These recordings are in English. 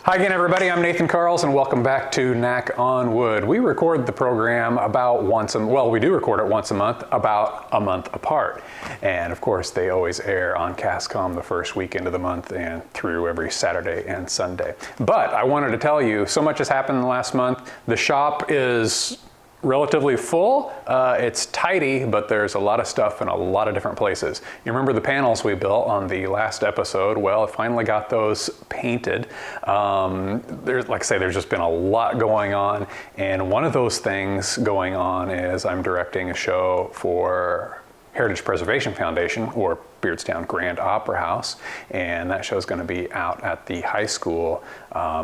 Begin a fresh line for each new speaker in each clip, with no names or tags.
Hi again, everybody. I'm Nathan Carls, and welcome back to Knack on Wood. We record the program about we do record it once a month, about a month apart. And of course, they always air on Castcom the first weekend of the month and through every Saturday and Sunday. But I wanted to tell you, so much has happened in the last month. The shop is relatively full. It's tidy, but there's a lot of stuff in a lot of different places. You remember the panels we built on the last episode? Well, I finally got those painted. Like I say, there's just been a lot going on, and one of those things going on is I'm directing a show for Heritage Preservation Foundation, or Beardstown Grand Opera House, and that show is going to be out at the high school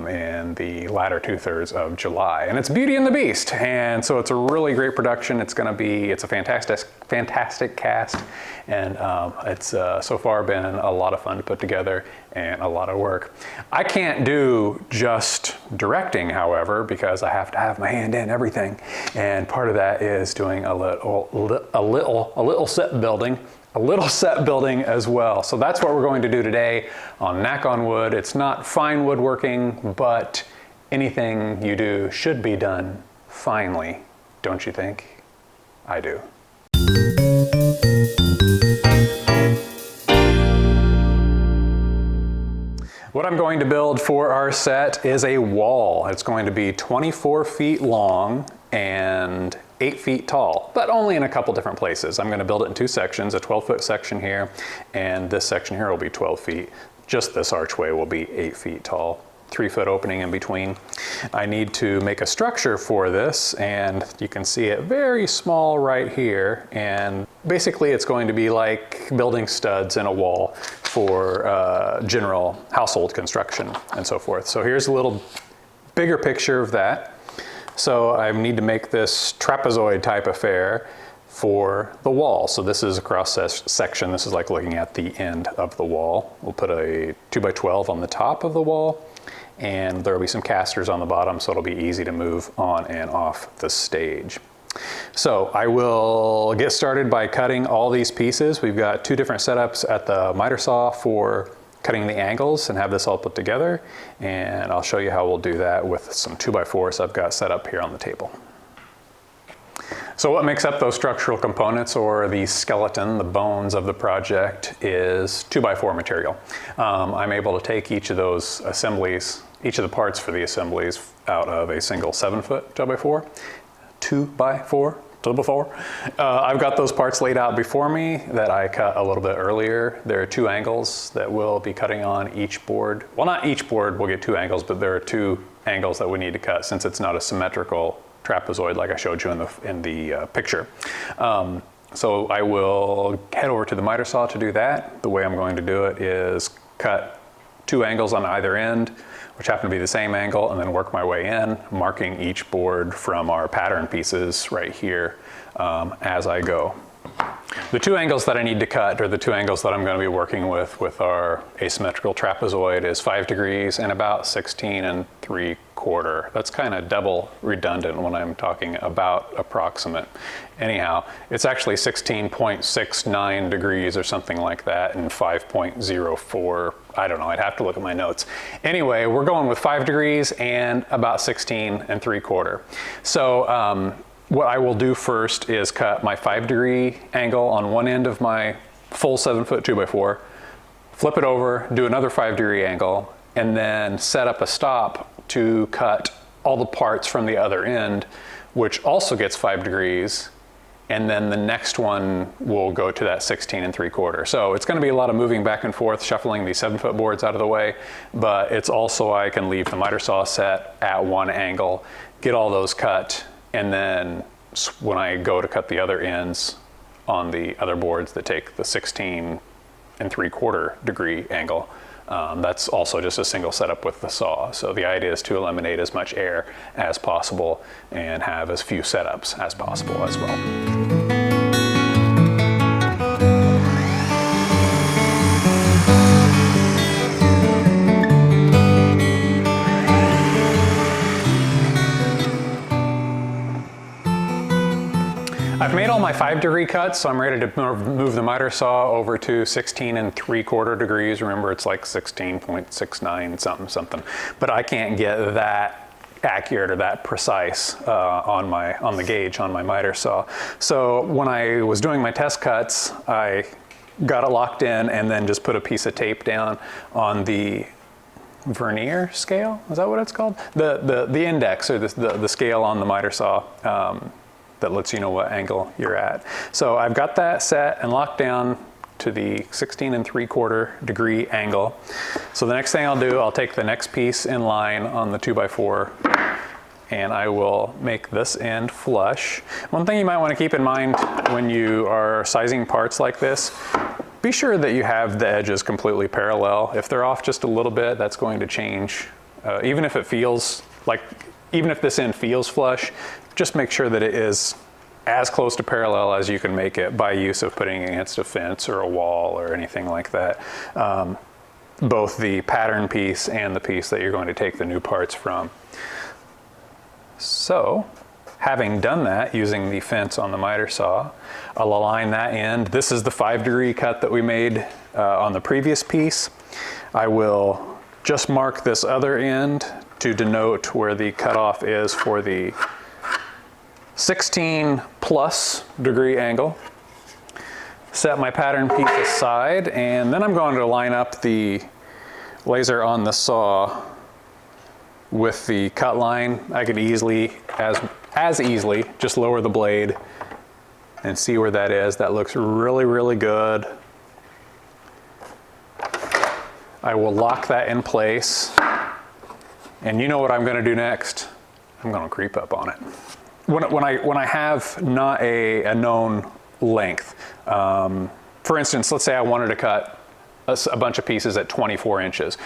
in the latter 2/3 of July, and it's Beauty and the Beast, and so it's a really great production. It's a fantastic cast, and it's so far been a lot of fun to put together and a lot of work. I can't do just directing, however, because I have to have my hand in everything, and part of that is doing a little set building. A little set building as well. So that's what we're going to do today on Knack on Wood. It's not fine woodworking, but anything you do should be done finely, don't you think? I do. What I'm going to build for our set is a wall. It's going to be 24 feet long and 8 feet tall, but only in a couple different places. I'm going to build it in two sections, a 12-foot section here, and this section here will be 12 feet. Just this archway will be 8 feet tall, 3-foot opening in between. I need to make a structure for this, and you can see it very small right here, and basically it's going to be like building studs in a wall for general household construction and so forth. So here's a little bigger picture of that. So I need to make this trapezoid type affair for the wall. So this is a cross section. This is like looking at the end of the wall. We'll put a 2x12 on the top of the wall, and there'll be some casters on the bottom, so it'll be easy to move on and off the stage. So I will get started by cutting all these pieces. We've got two different setups at the miter saw for cutting the angles and have this all put together, and I'll show you how we'll do that with some 2x4s I've got set up here on the table. So what makes up those structural components, or the skeleton, the bones of the project, is 2x4 material. I'm able to take each of those assemblies, each of the parts for the assemblies, out of a single 7-foot 2x4. I've got those parts laid out before me that I cut a little bit earlier. There are two angles that we'll be cutting on each board. Well, not each board will get two angles, but there are two angles that we need to cut since it's not a symmetrical trapezoid like I showed you in the picture. So I will head over to the miter saw to do that. The way I'm going to do it is cut two angles on either end, which happen to be the same angle, and then work my way in, marking each board from our pattern pieces right here as I go. The two angles that I need to cut, or the two angles that I'm going to be working with our asymmetrical trapezoid, is 5 degrees and about 16 3/4. That's kind of double redundant when I'm talking about approximate. Anyhow, it's actually 16.69 degrees or something like that, and 5.04. I don't know, I'd have to look at my notes. Anyway, we're going with 5 degrees and about 16 3/4. So what I will do first is cut my 5-degree angle on one end of my full 7-foot 2x4, flip it over, do another 5-degree angle, and then set up a stop to cut all the parts from the other end, which also gets 5 degrees, and then the next one will go to that 16 3/4. So it's going to be a lot of moving back and forth, shuffling these 7-foot boards out of the way, but it's also, I can leave the miter saw set at one angle, get all those cut, and then when I go to cut the other ends on the other boards that take the 16 3/4 degree angle, that's also just a single setup with the saw. So the idea is to eliminate as much air as possible and have as few setups as possible as well. I've made all my 5-degree cuts, so I'm ready to move the miter saw over to 16 3/4 degrees. Remember, it's like 16.69 something. But I can't get that accurate or that precise on the gauge on my miter saw. So when I was doing my test cuts, I got it locked in and then just put a piece of tape down on the vernier scale. Is that what it's called? The index, or the scale on the miter saw that lets you know what angle you're at. So I've got that set and locked down to the 16 3/4 degree angle. So the next thing I'll do, I'll take the next piece in line on the 2x4 and I will make this end flush. One thing you might want to keep in mind when you are sizing parts like this, be sure that you have the edges completely parallel. If they're off just a little bit, that's going to change. Even if this end feels flush, just make sure that it is as close to parallel as you can make it by use of putting it against a fence or a wall or anything like that. Both the pattern piece and the piece that you're going to take the new parts from. So, having done that using the fence on the miter saw, I'll align that end. This is the 5-degree cut that we made on the previous piece. I will just mark this other end to denote where the cutoff is for the 16+ degree angle. Set my pattern piece aside, and then I'm going to line up the laser on the saw with the cut line. I could easily, as easily, just lower the blade and see where that is. That looks really, really good. I will lock that in place. And you know what I'm going to do next? I'm going to creep up on it. When I have not a known length, for instance, let's say I wanted to cut a bunch of pieces at 24 inches.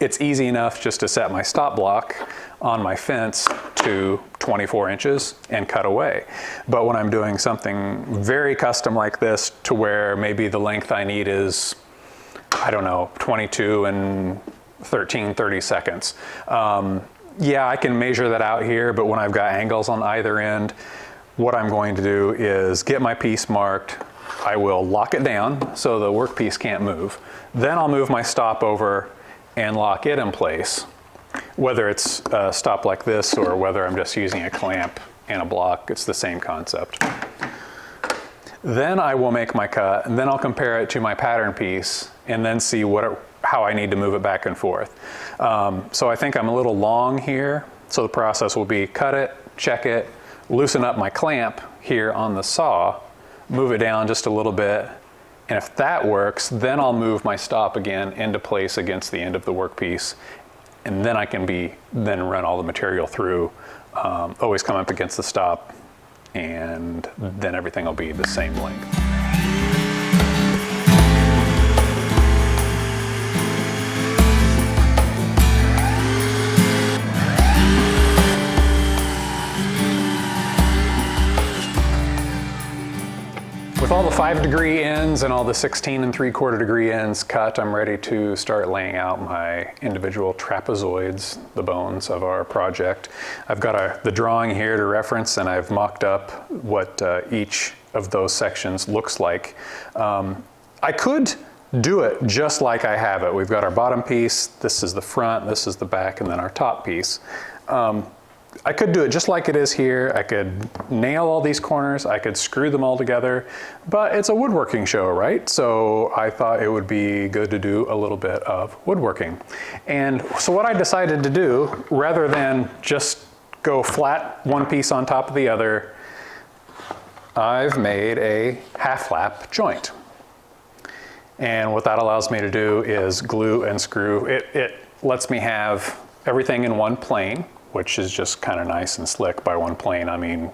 It's easy enough just to set my stop block on my fence to 24 inches and cut away. But when I'm doing something very custom like this, to where maybe the length I need is, I don't know, 22 and 30 seconds. Yeah, I can measure that out here, but when I've got angles on either end, what I'm going to do is get my piece marked. I will lock it down so the workpiece can't move. Then I'll move my stop over and lock it in place. Whether it's a stop like this or whether I'm just using a clamp and a block, it's the same concept. Then I will make my cut, and then I'll compare it to my pattern piece and then see how I need to move it back and forth. So I think I'm a little long here. So the process will be cut it, check it, loosen up my clamp here on the saw, move it down just a little bit. And if that works, then I'll move my stop again into place against the end of the workpiece. And then I can then run all the material through, always come up against the stop, and then everything will be the same length. With all the 5-degree ends and all the 16 3/4 degree ends cut, I'm ready to start laying out my individual trapezoids, the bones of our project. I've got the drawing here to reference, and I've mocked up what each of those sections looks like. I could do it just like I have it. We've got our bottom piece, this is the front, this is the back, and then our top piece. I could do it just like it is here. I could nail all these corners, I could screw them all together, but it's a woodworking show, right? So I thought it would be good to do a little bit of woodworking. And so what I decided to do, rather than just go flat one piece on top of the other, I've made a half lap joint. And what that allows me to do is glue and screw. It lets me have everything in one plane, which is just kind of nice and slick. By one plane, I mean,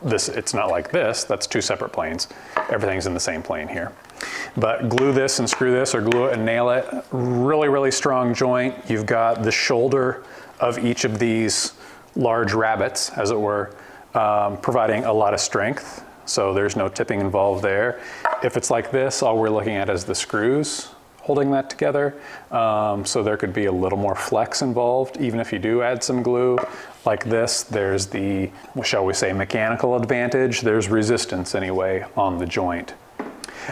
it's not like this, that's two separate planes. Everything's in the same plane here. But glue this and screw this, or glue it and nail it. Really, really strong joint. You've got the shoulder of each of these large rabbets, as it were, providing a lot of strength. So there's no tipping involved there. If it's like this, all we're looking at is the screws holding that together. So there could be a little more flex involved, even if you do add some glue. like this, there's the, shall we say, mechanical advantage. There's resistance anyway on the joint.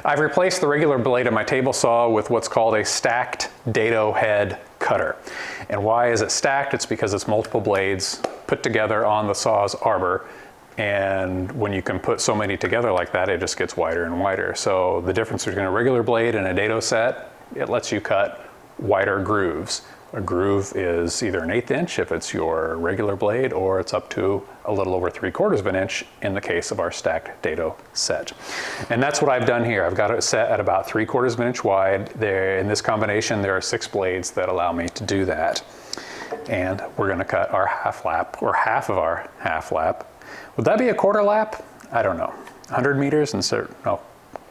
I've replaced the regular blade of my table saw with what's called a stacked dado head cutter. And why is it stacked? It's because it's multiple blades put together on the saw's arbor. And when you can put so many together like that, it just gets wider and wider. So the difference between a regular blade and a dado set, it lets you cut wider grooves. A groove is either an 1/8 inch if it's your regular blade, or it's up to a little over 3/4 of an inch in the case of our stacked dado set. And that's what I've done here. I've got it set at about 3/4 of an inch wide. There, in this combination, there are 6 blades that allow me to do that. And we're gonna cut our half lap, or half of our half lap. Would that be a quarter lap? I don't know. 100 meters instead, no,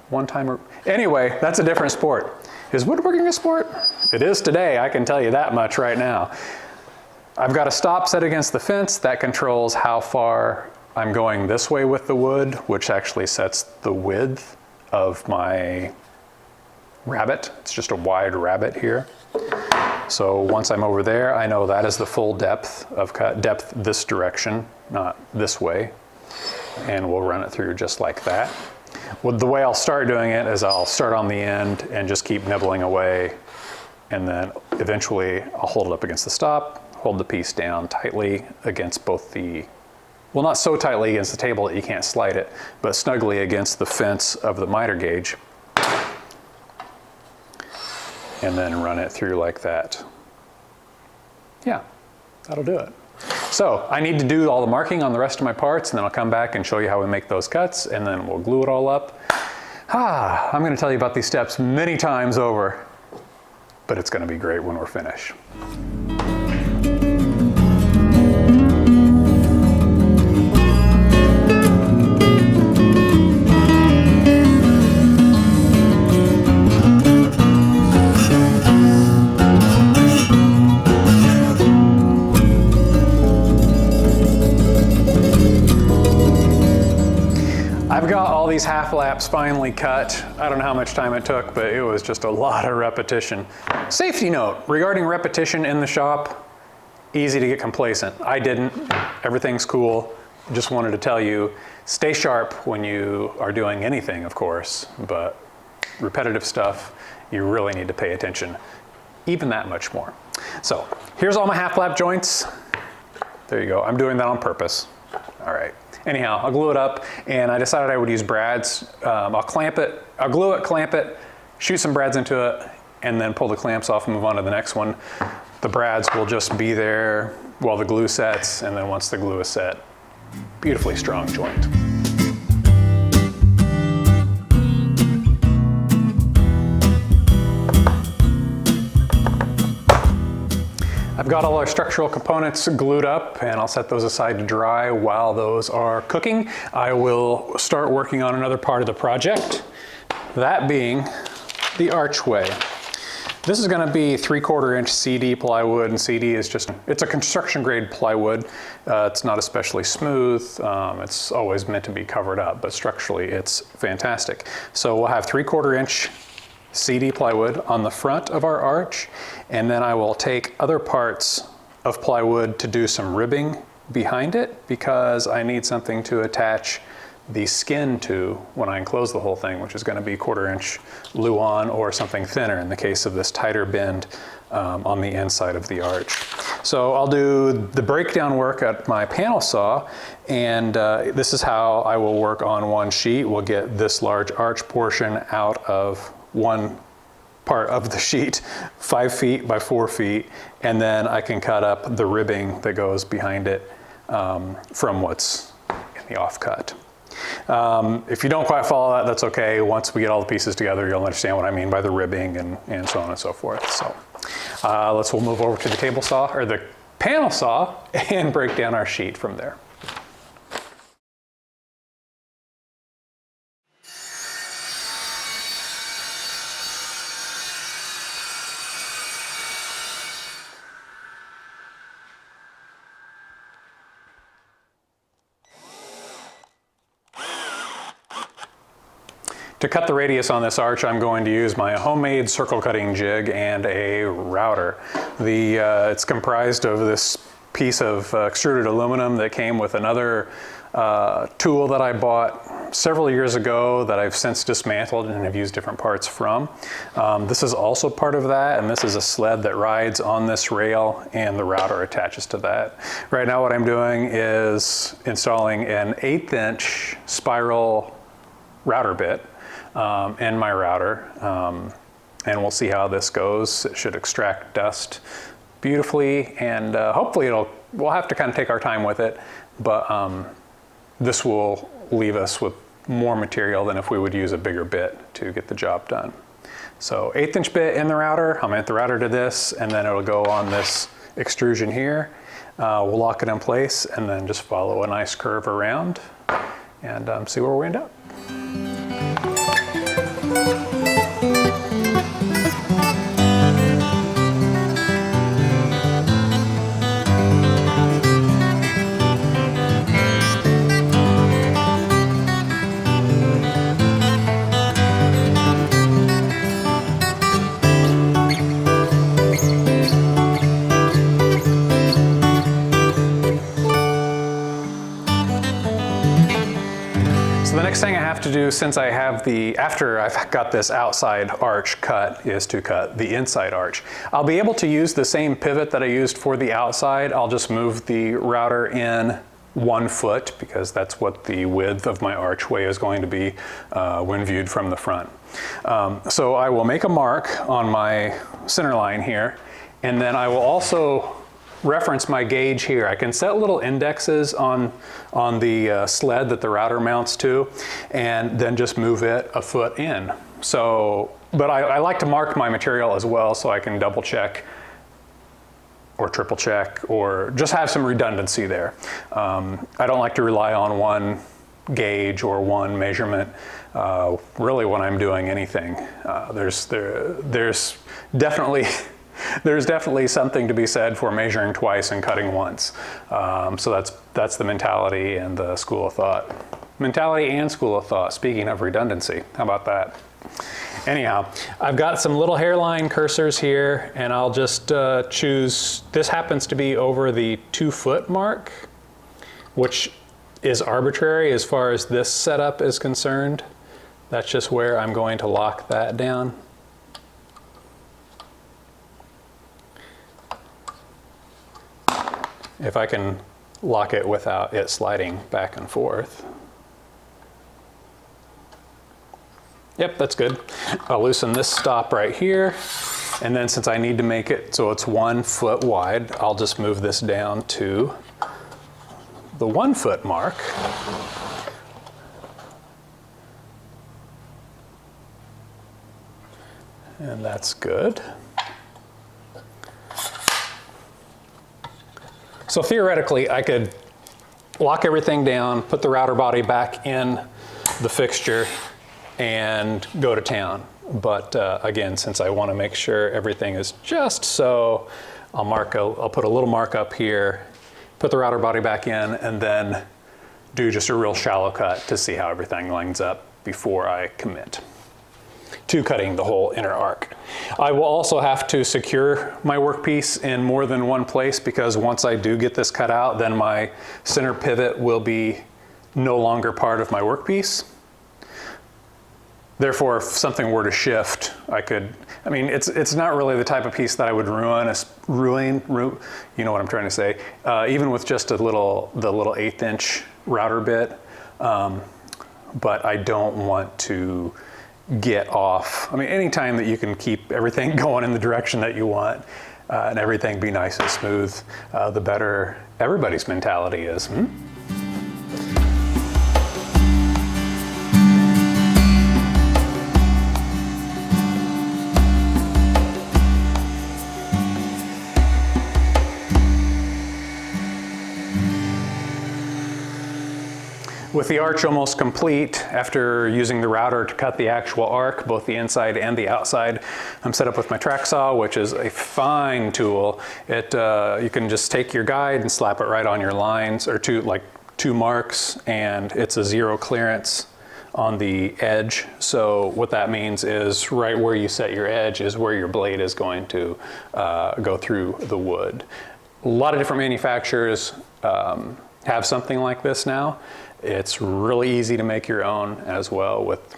one timer. Anyway, that's a different sport. Is woodworking a sport? It is today, I can tell you that much right now. I've got a stop set against the fence that controls how far I'm going this way with the wood, which actually sets the width of my rabbet. It's just a wide rabbet here. So once I'm over there, I know that is the full depth of cut, depth this direction, not this way. And we'll run it through just like that. Well, the way I'll start doing it is I'll start on the end and just keep nibbling away. And then eventually I'll hold it up against the stop, hold the piece down tightly against both the, well, not so tightly against the table that you can't slide it, but snugly against the fence of the miter gauge. And then run it through like that. Yeah, that'll do it. So I need to do all the marking on the rest of my parts, and then I'll come back and show you how we make those cuts, and then we'll glue it all up. I'm gonna tell you about these steps many times over, but it's gonna be great when we're finished. I've got all these half laps finally cut. I don't know how much time it took, but it was just a lot of repetition. Safety note, regarding repetition in the shop, easy to get complacent. I didn't, everything's cool. Just wanted to tell you, stay sharp when you are doing anything, of course, but repetitive stuff, you really need to pay attention, even that much more. So here's all my half lap joints. There you go, I'm doing that on purpose. All right. Anyhow, I'll glue it up, and I decided I would use brads. I'll clamp it, I'll glue it, clamp it, shoot some brads into it, and then pull the clamps off and move on to the next one. The brads will just be there while the glue sets, and then once the glue is set, beautifully strong joint. I've got all our structural components glued up, and I'll set those aside to dry. While those are cooking, I will start working on another part of the project, that being the archway. This is gonna be 3/4 inch CD plywood, and CD is just, it's a construction grade plywood. It's not especially smooth. It's always meant to be covered up, but structurally it's fantastic. So we'll have 3/4 inch CD plywood on the front of our arch, and then I will take other parts of plywood to do some ribbing behind it, because I need something to attach the skin to when I enclose the whole thing, which is going to be 1/4 inch Luan or something thinner in the case of this tighter bend on the inside of the arch. So I'll do the breakdown work at my panel saw, and this is how I will work on one sheet. We'll get this large arch portion out of one part of the sheet, 5 feet by 4 feet, and then I can cut up the ribbing that goes behind it from what's in the offcut. If you don't quite follow that, that's okay. Once we get all the pieces together, you'll understand what I mean by the ribbing and so on and so forth. So we'll move over to the table saw, or the panel saw, and break down our sheet from there. To cut the radius on this arch, I'm going to use my homemade circle cutting jig and a router. It's comprised of this piece of extruded aluminum that came with another tool that I bought several years ago that I've since dismantled and have used different parts from. This is also part of that, and this is a sled that rides on this rail and the router attaches to that. Right now what I'm doing is installing an 1/8 inch spiral router bit in my router, and we'll see how this goes. It should extract dust beautifully, and hopefully we'll have to kind of take our time with it, but this will leave us with more material than if we would use a bigger bit to get the job done. So 1/8 inch bit in the router, I'll mount the router to this, and then it'll go on this extrusion here. We'll lock it in place and then just follow a nice curve around and see where we end up. So the next thing I have to do, since I have after I've got this outside arch cut, is to cut the inside arch. I'll be able to use the same pivot that I used for the outside. I'll just move the router in 1 foot because that's what the width of my archway is going to be when viewed from the front. So I will make a mark on my center line here, and then I will also reference my gauge here. I can set little indexes on the sled that the router mounts to, and then just move it a foot in. So, but I like to mark my material as well so I can double check or triple check or just have some redundancy there. I don't like to rely on one gauge or one measurement really when I'm doing anything. There's definitely something to be said for measuring twice and cutting once. So that's the mentality and the school of thought. Mentality and school of thought, speaking of redundancy. How about that? Anyhow, I've got some little hairline cursors here, and I'll just choose, this happens to be over the 2 foot mark, which is arbitrary as far as this setup is concerned. That's just where I'm going to lock that down. If I can lock it without it sliding back and forth. Yep, that's good. I'll loosen this stop right here. And then since I need to make it so it's 1 foot wide, I'll just move this down to the 1 foot mark. And that's good. So theoretically, I could lock everything down, put the router body back in the fixture, and go to town. But again, since I want to make sure everything is just so, I'll put a little mark up here, put the router body back in, and then do just a real shallow cut to see how everything lines up before I commit to cutting the whole inner arc. I will also have to secure my workpiece in more than one place because once I do get this cut out, then my center pivot will be no longer part of my workpiece. Therefore, if something were to shift, it's not really the type of piece that I would ruin, you know what I'm trying to say, even with just the little 1/8 inch router bit, but I don't want to get off. Anytime that you can keep everything going in the direction that you want and everything be nice and smooth, the better everybody's mentality is. With the arch almost complete, after using the router to cut the actual arc, both the inside and the outside, I'm set up with my track saw, which is a fine tool. You can just take your guide and slap it right on your lines, or two marks, and it's a 0 clearance on the edge. So what that means is right where you set your edge is where your blade is going to go through the wood. A lot of different manufacturers have something like this now. It's really easy to make your own as well with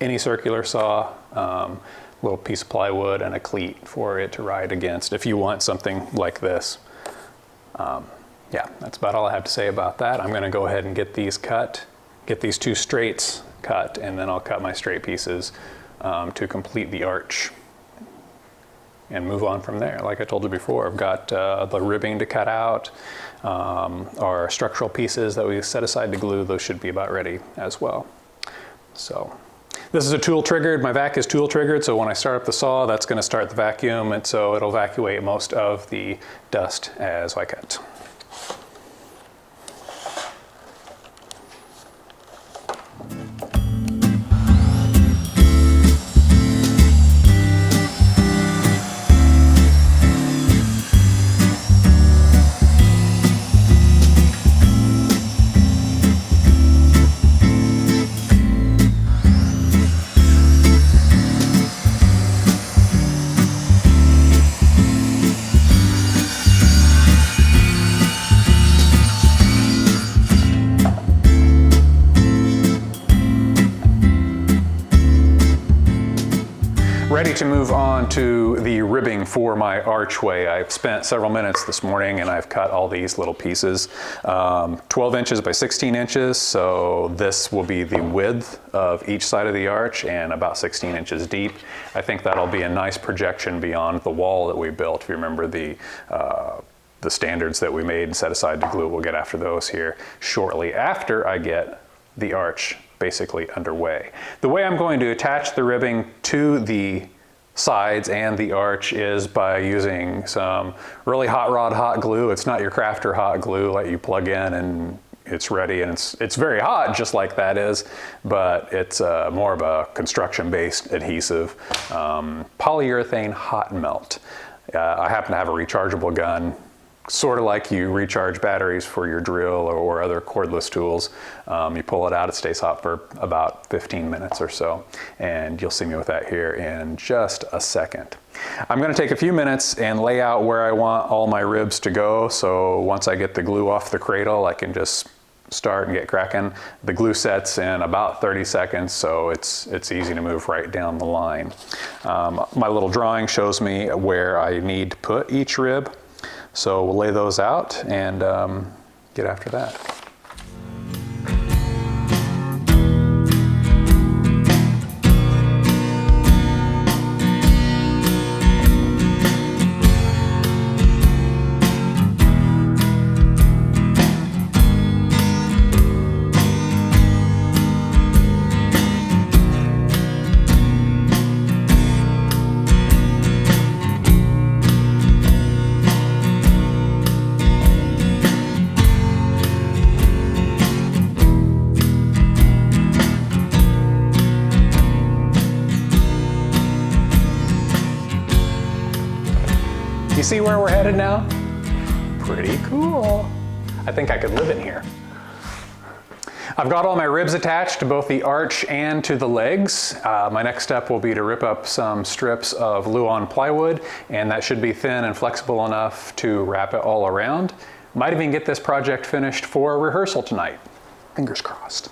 any circular saw, little piece of plywood and a cleat for it to ride against if you want something like this. Yeah, that's about all I have to say about that. I'm gonna go ahead and get these cut, get these two straights cut, and then I'll cut my straight pieces to complete the arch and move on from there. Like I told you before, I've got the ribbing to cut out, our structural pieces that we set aside to glue. Those should be about ready as well. So this is a tool triggered. My vac is tool triggered, so when I start up the saw, that's going to start the vacuum, and so it'll evacuate most of the dust as I cut. Ready to move on to the ribbing for my archway. I've spent several minutes this morning and I've cut all these little pieces, 12 inches by 16 inches. So this will be the width of each side of the arch and about 16 inches deep. I think that'll be a nice projection beyond the wall that we built. If you remember the standards that we made and set aside to glue, we'll get after those here shortly after I get the arch basically underway. The way I'm going to attach the ribbing to the sides and the arch is by using some really hot rod hot glue. It's not your crafter hot glue like you plug in and it's ready, and it's very hot just like that is, but it's more of a construction based adhesive, polyurethane hot melt. I happen to have a rechargeable gun, sort of like you recharge batteries for your drill or other cordless tools. You pull it out, it stays hot for about 15 minutes or so, and you'll see me with that here in just a second. I'm going to take a few minutes and lay out where I want all my ribs to go, so once I get the glue off the cradle, I can just start and get cracking. The glue sets in about 30 seconds, so it's easy to move right down the line. My little drawing shows me where I need to put each rib. So we'll lay those out and get after that. You see where we're headed now? Pretty cool. I think I could live in here. I've got all my ribs attached to both the arch and to the legs. My next step will be to rip up some strips of Luan plywood, and that should be thin and flexible enough to wrap it all around. Might even get this project finished for rehearsal tonight. Fingers crossed.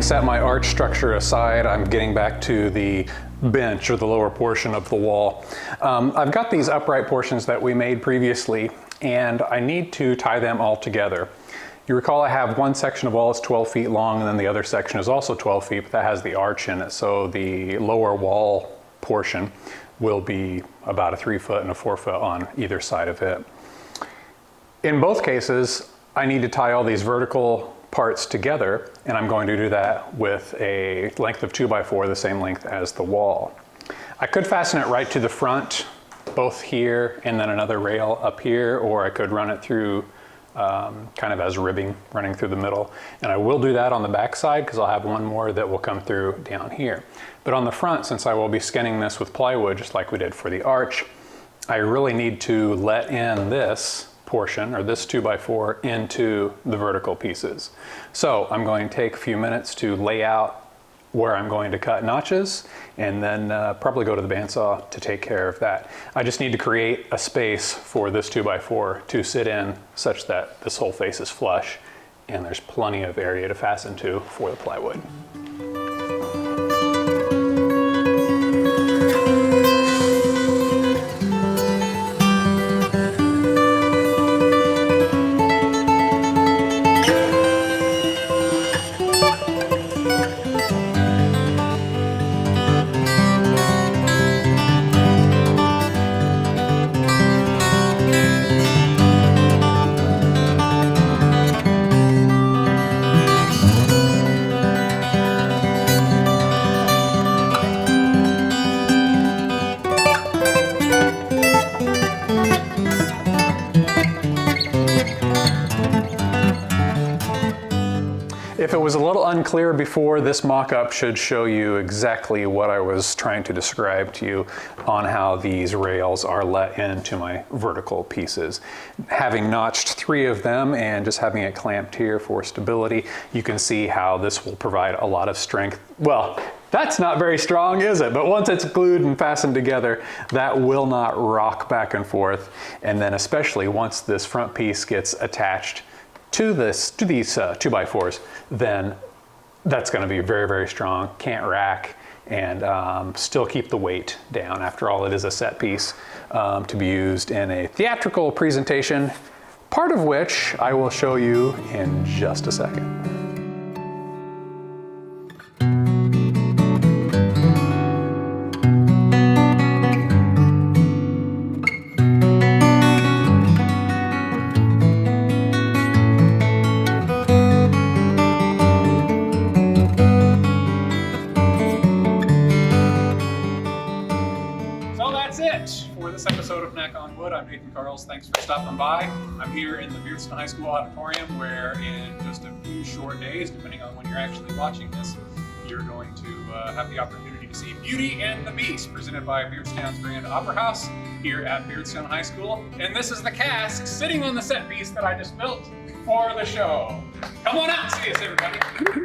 Set my arch structure aside, I'm getting back to the bench or the lower portion of the wall. I've got these upright portions that we made previously, and I need to tie them all together. You recall I have one section of wall that's 12 feet long, and then the other section is also 12 feet, but that has the arch in it. So the lower wall portion will be about a 3 foot and a 4 foot on either side of it. In both cases, I need to tie all these vertical parts together, and I'm going to do that with a length of 2x4, the same length as the wall. I could fasten it right to the front, both here and then another rail up here, or I could run it through kind of as ribbing running through the middle. And I will do that on the back side because I'll have one more that will come through down here. But on the front, since I will be skinning this with plywood just like we did for the arch, I really need to let in this portion, or this 2x4, into the vertical pieces. So I'm going to take a few minutes to lay out where I'm going to cut notches, and then probably go to the bandsaw to take care of that. I just need to create a space for this 2x4 to sit in such that this whole face is flush, and there's plenty of area to fasten to for the plywood. If it was a little unclear before, this mock-up should show you exactly what I was trying to describe to you on how these rails are let into my vertical pieces. Having notched 3 of them and just having it clamped here for stability, you can see how this will provide a lot of strength. Well, that's not very strong, is it? But once it's glued and fastened together, that will not rock back and forth. And then especially once this front piece gets attached to these 2x4s, then that's going to be very, very strong, can't rack, and still keep the weight down. After all, it is a set piece to be used in a theatrical presentation, part of which I will show you in just a second. For this episode of Knack on Wood, I'm Nathan Carls. Thanks for stopping by. I'm here in the Beardstown High School auditorium, where in just a few short days, depending on when you're actually watching this, you're going to have the opportunity to see Beauty and the Beast, presented by Beardstown's Grand Opera House here at Beardstown High School. And this is the cast sitting on the set piece that I just built for the show. Come on out and see us, everybody.